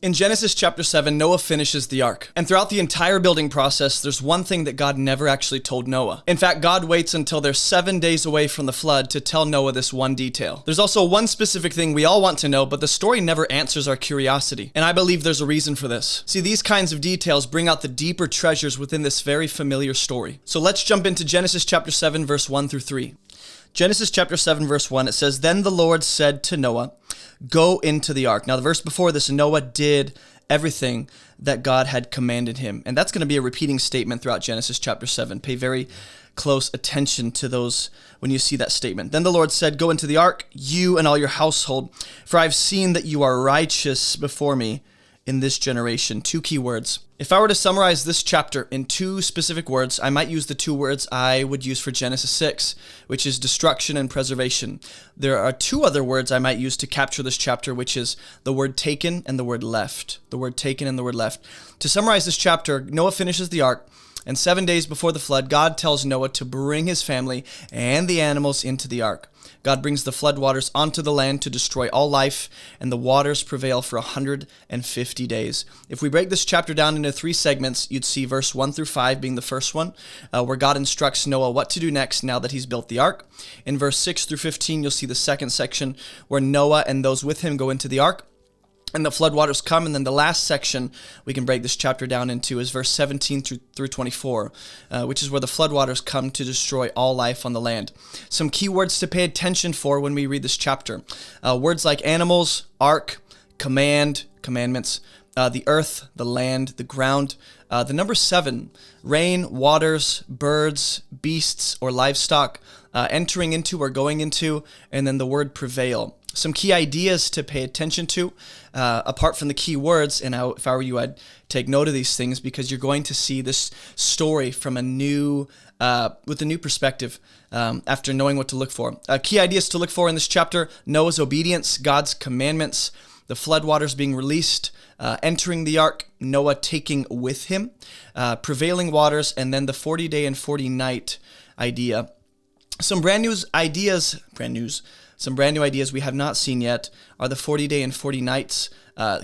In Genesis chapter 7, Noah finishes the ark. And throughout the entire building process, there's one thing that God never actually told Noah. In fact, God waits until they're 7 days away from the flood to tell Noah this one detail. There's also one specific thing we all want to know, but the story never answers our curiosity. And I believe there's a reason for this. See, these kinds of details bring out the deeper treasures within this very familiar story. So let's jump into Genesis chapter 7, verse 1 through 3. Genesis chapter 7, verse 1, it says, "Then the Lord said to Noah, go into the ark." Now, the verse before this, Noah did everything that God had commanded him. And that's going to be a repeating statement throughout Genesis chapter 7. Pay very close attention to those when you see that statement. "Then the Lord said, go into the ark, you and all your household, for I've seen that you are righteous before me in this generation." Two key words. If I were to summarize this chapter in two specific words, I might use the two words I would use for Genesis 6, which is destruction and preservation. There are two other words I might use to capture this chapter, which is the word taken and the word left. The word taken and the word left. To summarize this chapter, Noah finishes the ark, and 7 days before the flood, God tells Noah to bring his family and the animals into the ark. God brings the flood waters onto the land to destroy all life, and the waters prevail for 150 days. If we break this chapter down into three segments, you'd see verse 1 through 5 being the first one, where God instructs Noah what to do next now that he's built the ark. In verse 6 through 15, you'll see the second section where Noah and those with him go into the ark, and the floodwaters come. And then the last section we can break this chapter down into is verse 17 through 24, which is where the floodwaters come to destroy all life on the land. Some key words to pay attention for when we read this chapter. Words like animals, ark, command, commandments, the earth, the land, the ground. The number 7, rain, waters, birds, beasts, or livestock, entering into or going into, and then the word prevail. Some key ideas to pay attention to, apart from the key words, and if I were you, I'd take note of these things because you're going to see this story from with a new perspective after knowing what to look for. Key ideas to look for in this chapter: Noah's obedience, God's commandments, the floodwaters being released, entering the ark, Noah taking with him, prevailing waters, and then the 40-day and 40-night idea. Some brand new ideas we have not seen yet are the 40-day and 40 nights,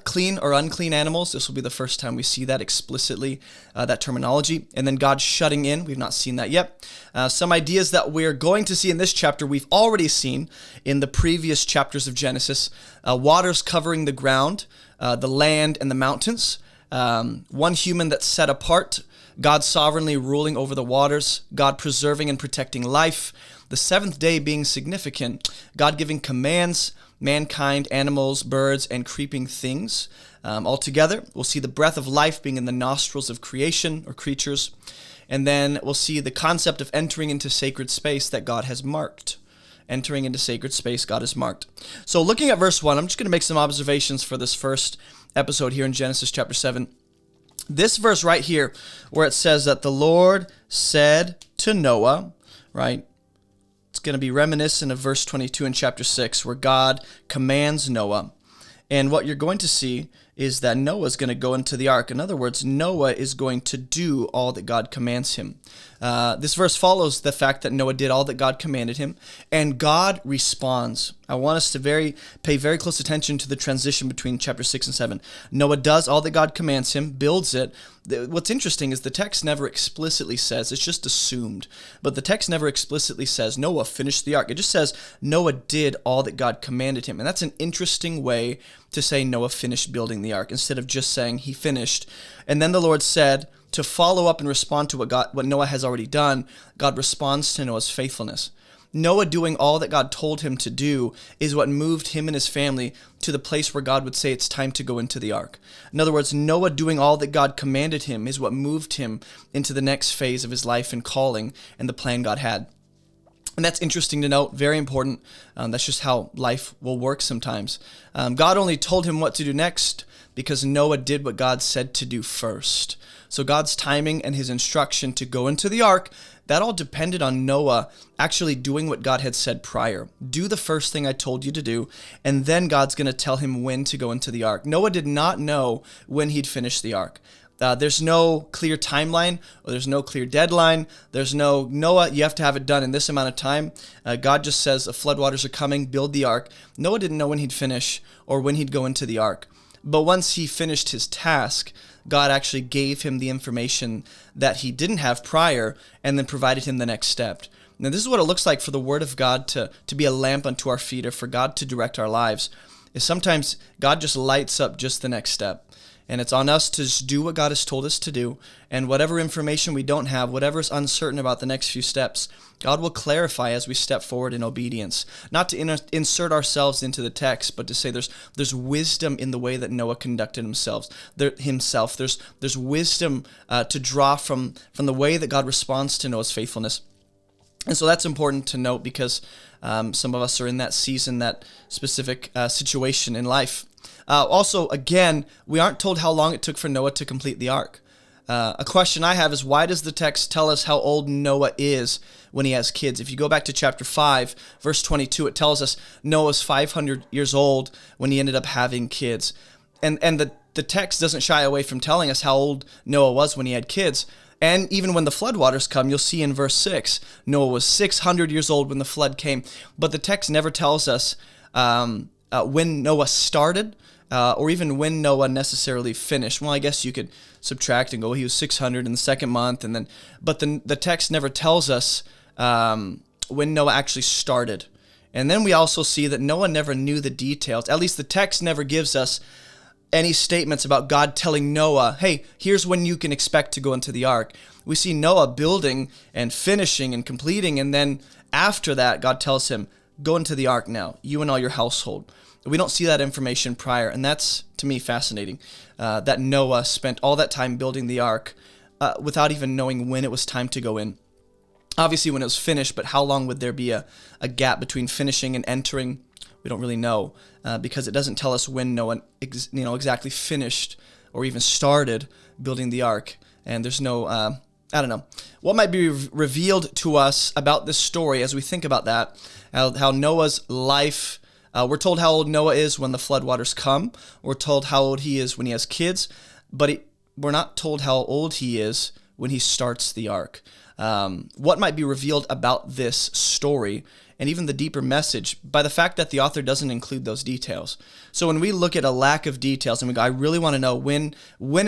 clean or unclean animals. This will be the first time we see that explicitly, that terminology. And then God shutting in. We've not seen that yet. Some ideas that we're going to see in this chapter we've already seen in the previous chapters of Genesis. Waters covering the ground, the land and the mountains. One human that's set apart. God sovereignly ruling over the waters. God preserving and protecting life. The seventh day being significant, God giving commands, mankind, animals, birds, and creeping things. Altogether, we'll see the breath of life being in the nostrils of creation or creatures. And then we'll see the concept of entering into sacred space that God has marked. Entering into sacred space God has marked. So looking at verse 1, I'm just going to make some observations for this first episode here in Genesis chapter 7. This verse right here, where it says that the Lord said to Noah, right? It's going to be reminiscent of verse 22 in chapter 6, where God commands Noah. And what you're going to see is that Noah's going to go into the ark. In other words, Noah is going to do all that God commands him. This verse follows the fact that Noah did all that God commanded him, and God responds. I want us to pay very close attention to the transition between chapter 6 and 7. Noah does all that God commands him, builds it. What's interesting is the text never explicitly says, it's just assumed, but the text never explicitly says Noah finished the ark. It just says Noah did all that God commanded him. And that's an interesting way to say Noah finished building the ark instead of just saying he finished. And then the Lord said, to follow up and respond to what Noah has already done, God responds to Noah's faithfulness. Noah doing all that God told him to do is what moved him and his family to the place where God would say it's time to go into the ark. In other words, Noah doing all that God commanded him is what moved him into the next phase of his life and calling and the plan God had. And that's interesting to note, very important. That's just how life will work sometimes. God only told him what to do next because Noah did what God said to do first. So God's timing and his instruction to go into the ark, that all depended on Noah actually doing what God had said prior. Do the first thing I told you to do, and then God's going to tell him when to go into the ark. Noah did not know when he'd finish the ark. There's no clear timeline, or there's no clear deadline. There's no, Noah, you have to have it done in this amount of time. God just says the floodwaters are coming, build the ark. Noah didn't know when he'd finish or when he'd go into the ark. But once he finished his task, God actually gave him the information that he didn't have prior and then provided him the next step. Now, this is what it looks like for the Word of God to be a lamp unto our feet, or for God to direct our lives, is sometimes God just lights up just the next step. And it's on us to just do what God has told us to do. And whatever information we don't have, whatever is uncertain about the next few steps, God will clarify as we step forward in obedience. Not to insert ourselves into the text, but to say there's wisdom in the way that Noah conducted himself. There's wisdom to draw from the way that God responds to Noah's faithfulness. And so that's important to note, because some of us are in that season, that specific situation in life. Also, again, we aren't told how long it took for Noah to complete the ark. A question I have is, why does the text tell us how old Noah is when he has kids? If you go back to chapter 5, verse 22, it tells us Noah's 500 years old when he ended up having kids. And the text doesn't shy away from telling us how old Noah was when he had kids. And even when the floodwaters come, you'll see in verse 6, Noah was 600 years old when the flood came. But the text never tells us when Noah started, or even when Noah necessarily finished. Well, I guess you could subtract and go, he was 600 in the second month, but the text never tells us when Noah actually started. And then we also see that Noah never knew the details. At least the text never gives us any statements about God telling Noah, hey, here's when you can expect to go into the ark. We see Noah building and finishing and completing, and then after that, God tells him, go into the ark now, you and all your household. We don't see that information prior, and that's, to me, fascinating, that Noah spent all that time building the ark without even knowing when it was time to go in. Obviously, when it was finished, but how long would there be a gap between finishing and entering? We don't really know, because it doesn't tell us when Noah exactly finished or even started building the ark, and there's no, I don't know. What might be revealed to us about this story as we think about that, how Noah's life, we're told how old Noah is when the floodwaters come. We're told how old he is when he has kids, but we're not told how old he is when he starts the ark. What might be revealed about this story, and even the deeper message, by the fact that the author doesn't include those details. So when we look at a lack of details and we go, I really want to know when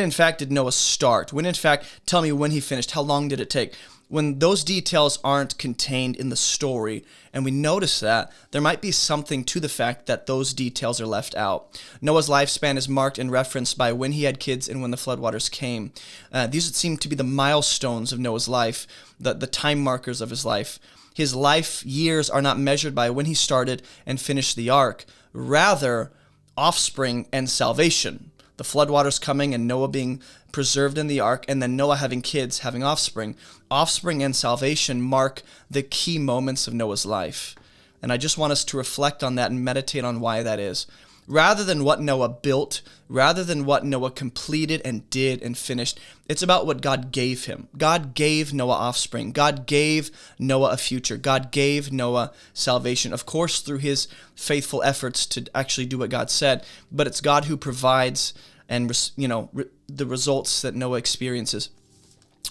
in fact did Noah start? When in fact, tell me when he finished, how long did it take? When those details aren't contained in the story, and we notice that, there might be something to the fact that those details are left out. Noah's lifespan is marked and referenced by when he had kids and when the floodwaters came. These would seem to be the milestones of Noah's life, the time markers of his life. His life years are not measured by when he started and finished the ark, rather offspring and salvation. The floodwaters coming and Noah being preserved in the ark, and then Noah having kids, having offspring. Offspring and salvation mark the key moments of Noah's life. And I just want us to reflect on that and meditate on why that is. Rather than what Noah built, rather than what Noah completed and did and finished, it's about what God gave him. God gave Noah offspring. God gave Noah a future. God gave Noah salvation, of course, through his faithful efforts to actually do what God said, but it's God who provides and the results that Noah experiences.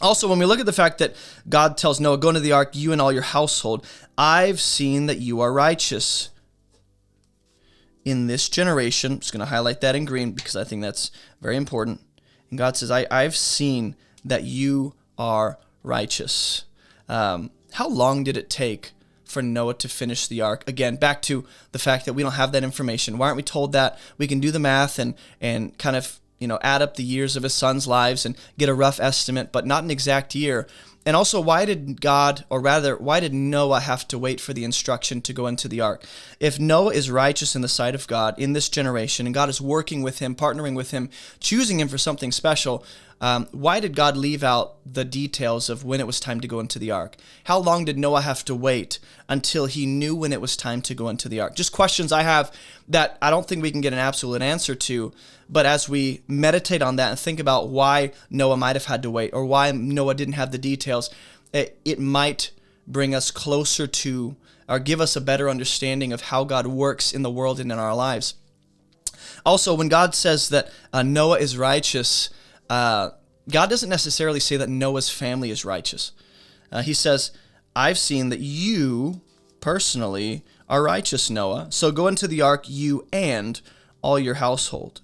Also, when we look at the fact that God tells Noah, go into the ark, you and all your household, I've seen that you are righteous in this generation. I'm just going to highlight that in green because I think that's very important. And God says, I've seen that you are righteous. How long did it take for Noah to finish the ark? Again, back to the fact that we don't have that information. Why aren't we told that? We can do the math and kind of add up the years of his sons' lives and get a rough estimate, but not an exact year. And also, why did Noah have to wait for the instruction to go into the ark? If Noah is righteous in the sight of God in this generation, and God is working with him, partnering with him, choosing him for something special, why did God leave out the details of when it was time to go into the ark? How long did Noah have to wait until he knew when it was time to go into the ark? Just questions I have that I don't think we can get an absolute answer to, but as we meditate on that and think about why Noah might have had to wait or why Noah didn't have the details, it might bring us closer to or give us a better understanding of how God works in the world and in our lives. Also, when God says that Noah is righteous, God doesn't necessarily say that Noah's family is righteous. He says, I've seen that you personally are righteous, Noah. So go into the ark, you and all your household.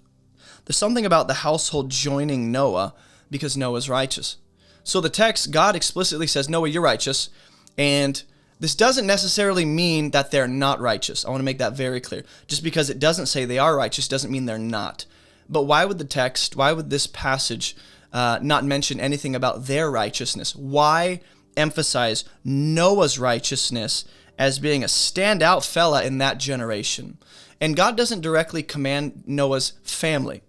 There's something about the household joining Noah because Noah's righteous. So the text, God explicitly says, Noah, you're righteous. And this doesn't necessarily mean that they're not righteous. I want to make that very clear. Just because it doesn't say they are righteous doesn't mean they're not. But why would this passage not mention anything about their righteousness? Why emphasize Noah's righteousness as being a standout fella in that generation? And God doesn't directly command Noah's family.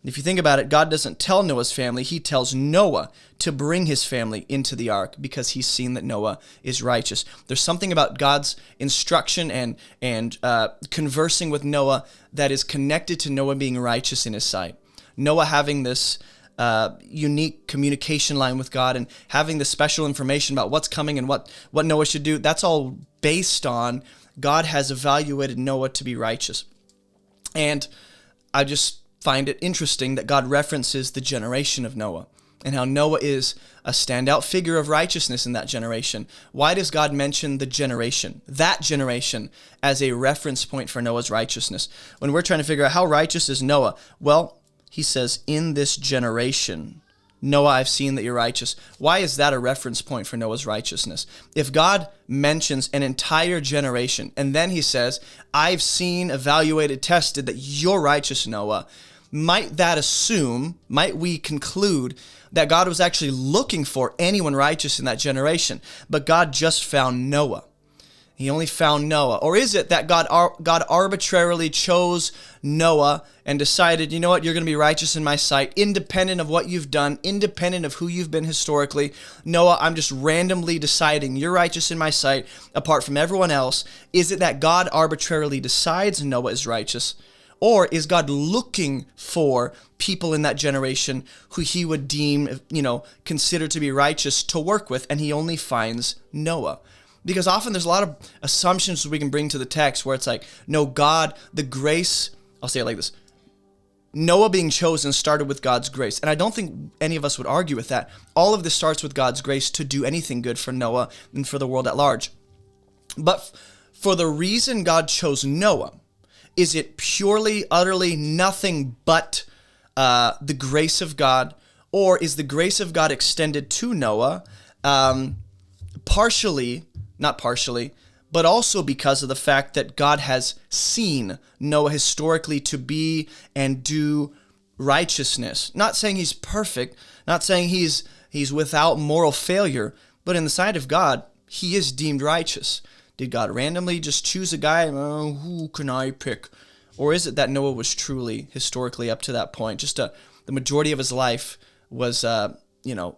If you think about it, God doesn't tell Noah's family. He tells Noah to bring his family into the ark because he's seen that Noah is righteous. There's something about God's instruction and conversing with Noah that is connected to Noah being righteous in his sight. Noah having this unique communication line with God and having the special information about what's coming and what Noah should do, that's all based on God has evaluated Noah to be righteous. And I just find it interesting that God references the generation of Noah and how Noah is a standout figure of righteousness in that generation. Why does God mention the generation, that generation, as a reference point for Noah's righteousness? When we're trying to figure out how righteous is Noah, well, he says, in this generation, Noah, I've seen that you're righteous. Why is that a reference point for Noah's righteousness? If God mentions an entire generation, and then he says, I've seen, evaluated, tested that you're righteous, Noah, might we conclude that God was actually looking for anyone righteous in that generation, but God just found Noah? He only found Noah. Or is it that God arbitrarily chose Noah and decided, you know what, you're going to be righteous in my sight, independent of what you've done, independent of who you've been historically. Noah, I'm just randomly deciding you're righteous in my sight apart from everyone else. Is it that God arbitrarily decides Noah is righteous? Or is God looking for people in that generation who he would deem, consider to be righteous to work with, and he only finds Noah? Because often there's a lot of assumptions we can bring to the text where it's like, no, God, the grace, I'll say it like this. Noah being chosen started with God's grace. And I don't think any of us would argue with that. All of this starts with God's grace to do anything good for Noah and for the world at large. But for the reason God chose Noah, is it purely, utterly nothing but the grace of God? Or is the grace of God extended to Noah not partially, but also because of the fact that God has seen Noah historically to be and do righteousness? Not saying he's perfect, not saying he's without moral failure, but in the sight of God, he is deemed righteous. Did God randomly just choose a guy? Who can I pick? Or is it that Noah was truly, historically, up to that point, the majority of his life was,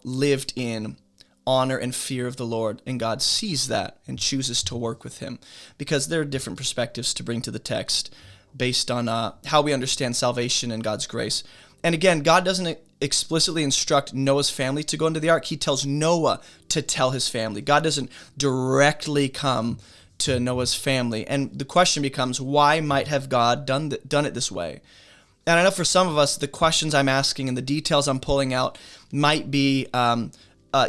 lived in honor and fear of the Lord, and God sees that and chooses to work with him? Because there are different perspectives to bring to the text based on how we understand salvation and God's grace. And again, God doesn't explicitly instruct Noah's family to go into the ark. He tells Noah to tell his family. God doesn't directly come to Noah's family. And the question becomes, why might have God done it this way? And I know for some of us, the questions I'm asking and the details I'm pulling out might be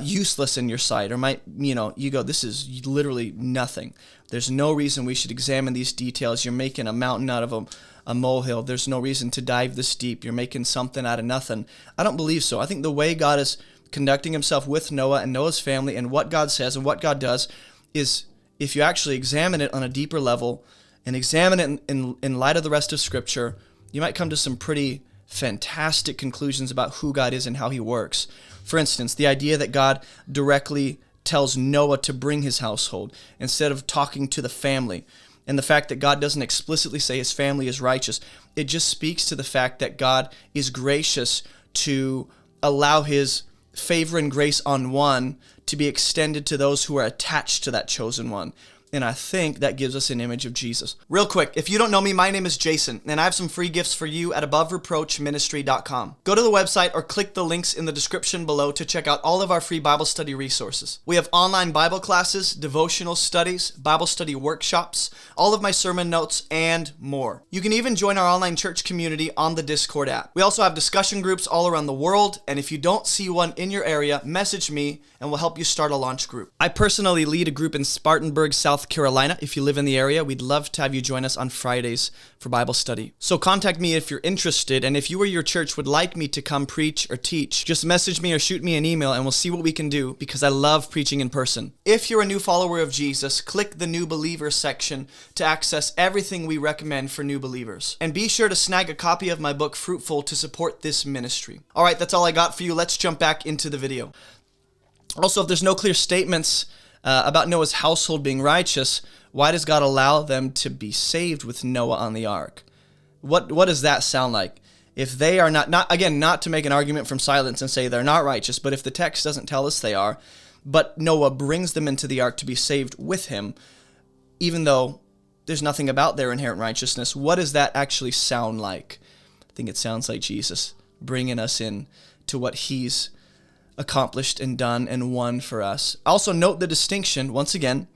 useless in your sight, or might, you go, this is literally nothing. There's no reason we should examine these details. You're making a mountain out of a molehill. There's no reason to dive this deep. You're making something out of nothing. I don't believe so. I think the way God is conducting himself with Noah and Noah's family and what God says and what God does is, if you actually examine it on a deeper level and examine it in light of the rest of Scripture, you might come to some pretty fantastic conclusions about who God is and how he works. For instance, the idea that God directly tells Noah to bring his household instead of talking to the family, and the fact that God doesn't explicitly say his family is righteous, it just speaks to the fact that God is gracious to allow his favor and grace on one to be extended to those who are attached to that chosen one. And I think that gives us an image of Jesus. Real quick, if you don't know me, my name is Jason, and I have some free gifts for you at AboveReproachMinistry.com. Go to the website or click the links in the description below to check out all of our free Bible study resources. We have online Bible classes, devotional studies, Bible study workshops, all of my sermon notes, and more. You can even join our online church community on the Discord app. We also have discussion groups all around the world, and if you don't see one in your area, message me and we'll help you start a launch group. I personally lead a group in Spartanburg, South South Carolina. If you live in the area, we'd love to have you join us on Fridays for Bible study. So contact me if you're interested, and if you or your church would like me to come preach or teach, just message me or shoot me an email and we'll see what we can do, because I love preaching in person. If you're a new follower of Jesus, click the New Believers section to access everything we recommend for new believers. And be sure to snag a copy of my book, Fruitful, to support this ministry. All right, that's all I got for you. Let's jump back into the video. Also, if there's no clear statements about Noah's household being righteous, why does God allow them to be saved with Noah on the ark? What does that sound like? If they are not to make an argument from silence and say they're not righteous, but if the text doesn't tell us they are, but Noah brings them into the ark to be saved with him, even though there's nothing about their inherent righteousness, what does that actually sound like? I think it sounds like Jesus bringing us in to what he's accomplished and done and won for us. Also note the distinction, once again,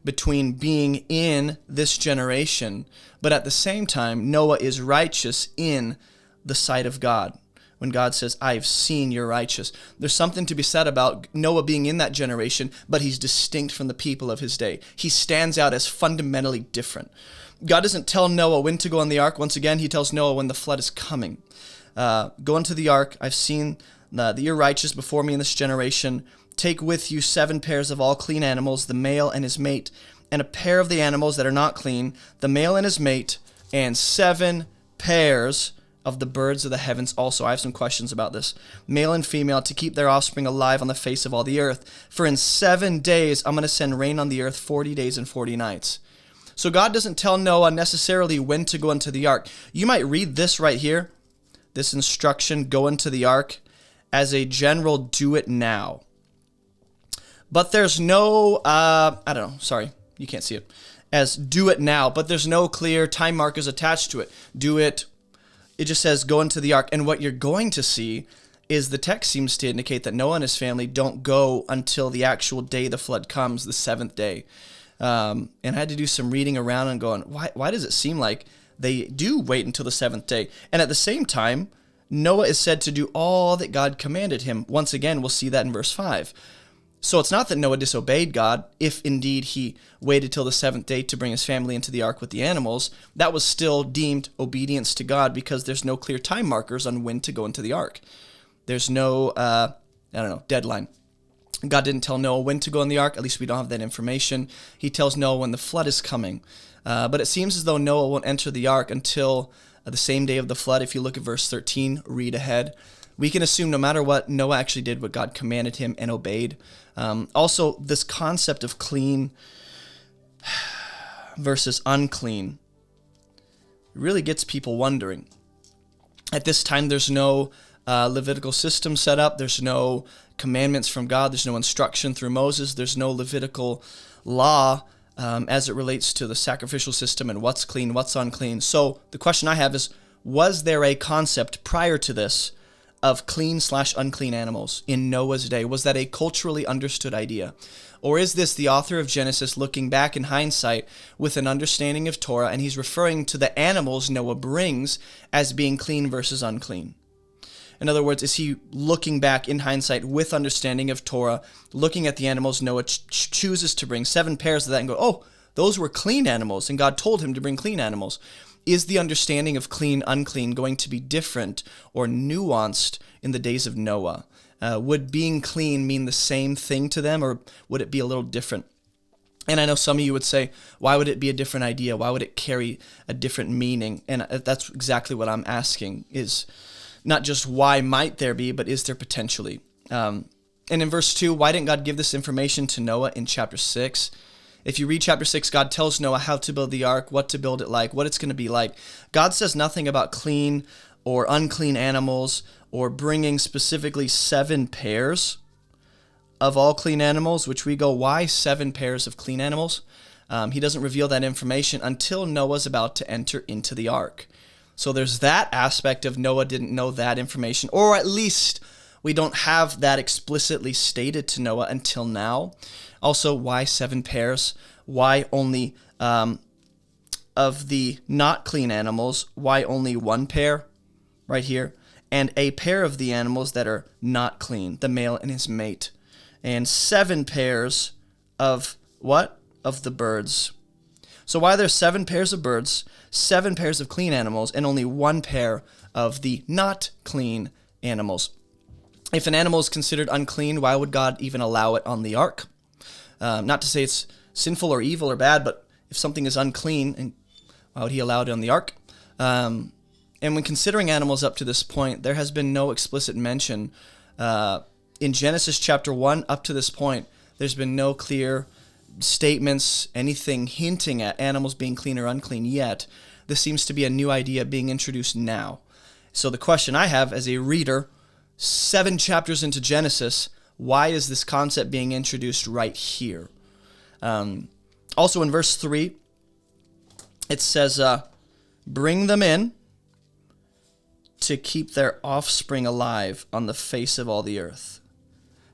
between being in this generation, but at the same time, Noah is righteous in the sight of God. When God says, I've seen you're righteous. There's something to be said about Noah being in that generation, but he's distinct from the people of his day. He stands out as fundamentally different. God doesn't tell Noah when to go on the ark. Once again, he tells Noah when the flood is coming. Go into the ark. I've seen that you're righteous before me in this generation. Take with you 7 pairs of all clean animals, the male and his mate, and a pair of the animals that are not clean, the male and his mate, and 7 pairs of the birds of the heavens also. I have some questions about this. Male and female, to keep their offspring alive on the face of all the earth. For in 7 days I'm going to send rain on the earth 40 days and 40 nights. So God doesn't tell Noah necessarily when to go into the ark. You might read this right here, this instruction, go into the ark, as a general do it now. But there's no, you can't see it, as do it now, but there's no clear time markers attached to it. It just says go into the ark. And what you're going to see is the text seems to indicate that Noah and his family don't go until the actual day the flood comes, the 7th day. And I had to do some reading around and going, why does it seem like they do wait until the 7th day? And at the same time, Noah is said to do all that God commanded him. Once again, we'll see that in verse 5. So it's not that Noah disobeyed God, if indeed he waited till the 7th day to bring his family into the ark with the animals. That was still deemed obedience to God, because there's no clear time markers on when to go into the ark. There's no, deadline. God didn't tell Noah when to go in the ark. At least we don't have that information. He tells Noah when the flood is coming. But it seems as though Noah won't enter the ark until the same day of the flood. If you look at verse 13, read ahead. We can assume no matter what, Noah actually did what God commanded him and obeyed. Also, this concept of clean versus unclean really gets people wondering. At this time, there's no Levitical system set up. There's no commandments from God. There's no instruction through Moses. There's no Levitical law as it relates to the sacrificial system and what's clean, what's unclean. So the question I have is, was there a concept prior to this of clean/unclean animals in Noah's day? Was that a culturally understood idea? Or is this the author of Genesis looking back in hindsight with an understanding of Torah, and he's referring to the animals Noah brings as being clean versus unclean? In other words, is he looking back in hindsight with understanding of Torah, looking at the animals Noah chooses to bring 7 pairs of that and go, oh, those were clean animals, and God told him to bring clean animals? Is the understanding of clean, unclean going to be different or nuanced in the days of Noah? Would being clean mean the same thing to them, or would it be a little different? And I know some of you would say, why would it be a different idea? Why would it carry a different meaning? And that's exactly what I'm asking, is not just why might there be, but is there potentially? And in verse 2, why didn't God give this information to Noah in chapter 6? If you read chapter 6, God tells Noah how to build the ark, what to build it like, what it's going to be like. God says nothing about clean or unclean animals, or bringing specifically 7 pairs of all clean animals, which we go, why 7 pairs of clean animals? He doesn't reveal that information until Noah's about to enter into the ark. So there's that aspect of Noah didn't know that information, or at least we don't have that explicitly stated to Noah until now. Also, why 7 pairs? Why only, of the not clean animals, why only 1 pair right here? And a pair of the animals that are not clean, the male and his mate. And 7 pairs of what? of the birds. So why are there 7 pairs of birds, 7 pairs of clean animals, and only 1 pair of the not clean animals? If an animal is considered unclean, why would God even allow it on the ark? Not to say it's sinful or evil or bad, but if something is unclean, why would he allow it on the ark? And when considering animals up to this point, there has been no explicit mention. In Genesis chapter 1 up to this point, there's been no clear statements, anything hinting at animals being clean or unclean yet. This seems to be a new idea being introduced now. So the question I have as a reader, 7 chapters into Genesis, why is this concept being introduced right here? Also in verse 3, it says, bring them in to keep their offspring alive on the face of all the earth.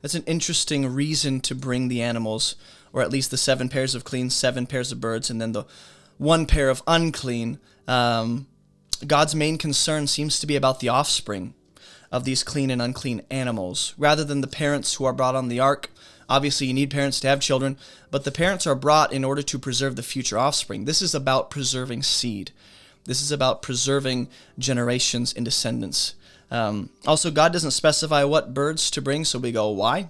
That's an interesting reason to bring the animals, or at least the 7 pairs of clean, 7 pairs of birds, and then the 1 pair of unclean. God's main concern seems to be about the offspring of these clean and unclean animals, rather than the parents who are brought on the ark. Obviously, you need parents to have children, but the parents are brought in order to preserve the future offspring. This is about preserving seed. This is about preserving generations and descendants. Also, God doesn't specify what birds to bring, so we go, why?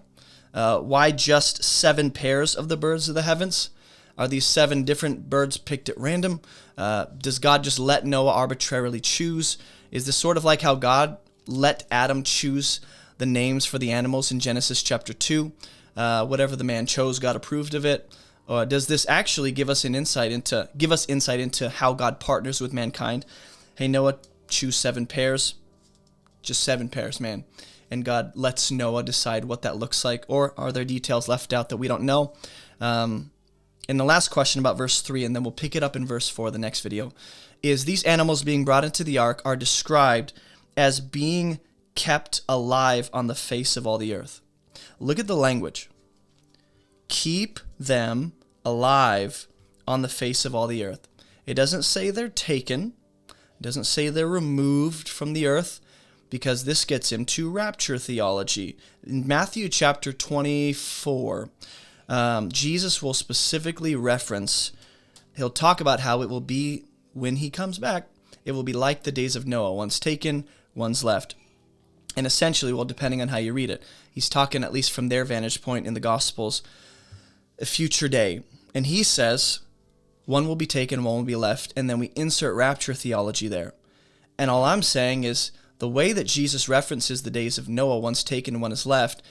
Why just 7 pairs of the birds of the heavens? Are these 7 different birds picked at random? Does God just let Noah arbitrarily choose? Is this sort of like how God let Adam choose the names for the animals in Genesis chapter 2? Whatever the man chose, God approved of it. Or does this actually give us insight into how God partners with mankind? Hey, Noah, choose 7 pairs. Just 7 pairs, man. And God lets Noah decide what that looks like. Or are there details left out that we don't know? And the last question about verse 3, and then we'll pick it up in verse 4, the next video, is these animals being brought into the ark are described as being kept alive on the face of all the earth. Look at the language. Keep them alive on the face of all the earth. It doesn't say they're taken. It doesn't say they're removed from the earth, because this gets into rapture theology. In Matthew chapter 24, Jesus will specifically reference, he'll talk about how it will be when he comes back. It will be like the days of Noah. One's taken, one's left. And essentially, well, depending on how you read it, he's talking, at least from their vantage point in the Gospels, a future day. And he says, one will be taken, one will be left, and then we insert rapture theology there. And all I'm saying is, the way that Jesus references the days of Noah, one's taken, one is left,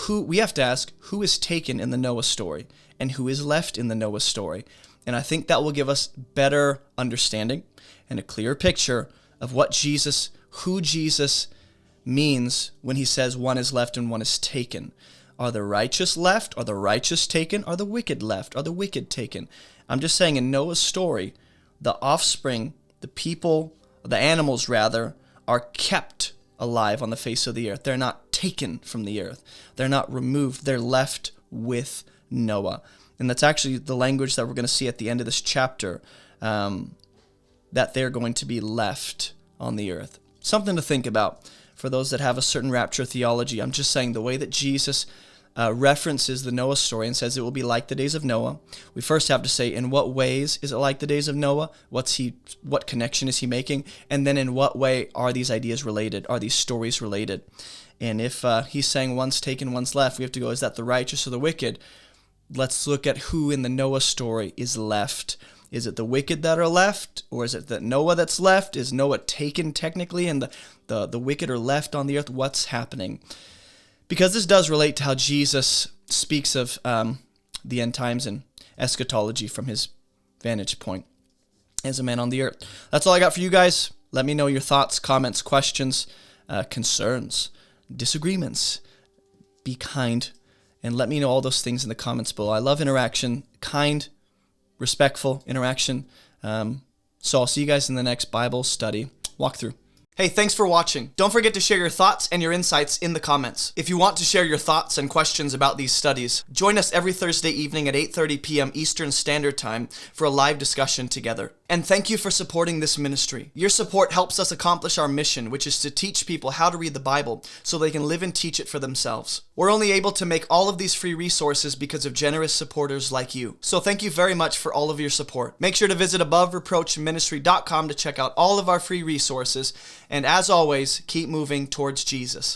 we have to ask, who is taken in the Noah story, and who is left in the Noah story? And I think that will give us better understanding and a clearer picture of who Jesus means when he says one is left and one is taken. Are the righteous left? Are the righteous taken? Are the wicked left? Are the wicked taken? I'm just saying, in Noah's story, the offspring, the people, the animals rather, are kept alive on the face of the earth. They're not taken from the earth. They're not removed. They're left with Noah. And that's actually the language that we're going to see at the end of this chapter, that they're going to be left on the earth. Something to think about for those that have a certain rapture theology. I'm just saying, the way that Jesus references the Noah story and says it will be like the days of Noah, we first have to say, in what ways is it like the days of Noah? What connection is he making? And then in what way are these ideas related? Are these stories related? And if he's saying one's taken, one's left, we have to go, is that the righteous or the wicked? Let's look at who in the Noah story is left. Is it the wicked that are left? Or is it that Noah that's left? Is Noah taken technically and the wicked are left on the earth? What's happening? Because this does relate to how Jesus speaks of the end times and eschatology from his vantage point as a man on the earth. That's all I got for you guys. Let me know your thoughts, comments, questions, concerns, disagreements. Be kind, and let me know all those things in the comments below. I love interaction, kind, respectful interaction. So I'll see you guys in the next Bible study walkthrough. Hey, thanks for watching. Don't forget to share your thoughts and your insights in the comments. If you want to share your thoughts and questions about these studies, join us every Thursday evening at 8:30 p.m. Eastern Standard Time for a live discussion together. And thank you for supporting this ministry. Your support helps us accomplish our mission, which is to teach people how to read the Bible so they can live and teach it for themselves. We're only able to make all of these free resources because of generous supporters like you. So thank you very much for all of your support. Make sure to visit abovereproachministry.com to check out all of our free resources. And as always, keep moving towards Jesus.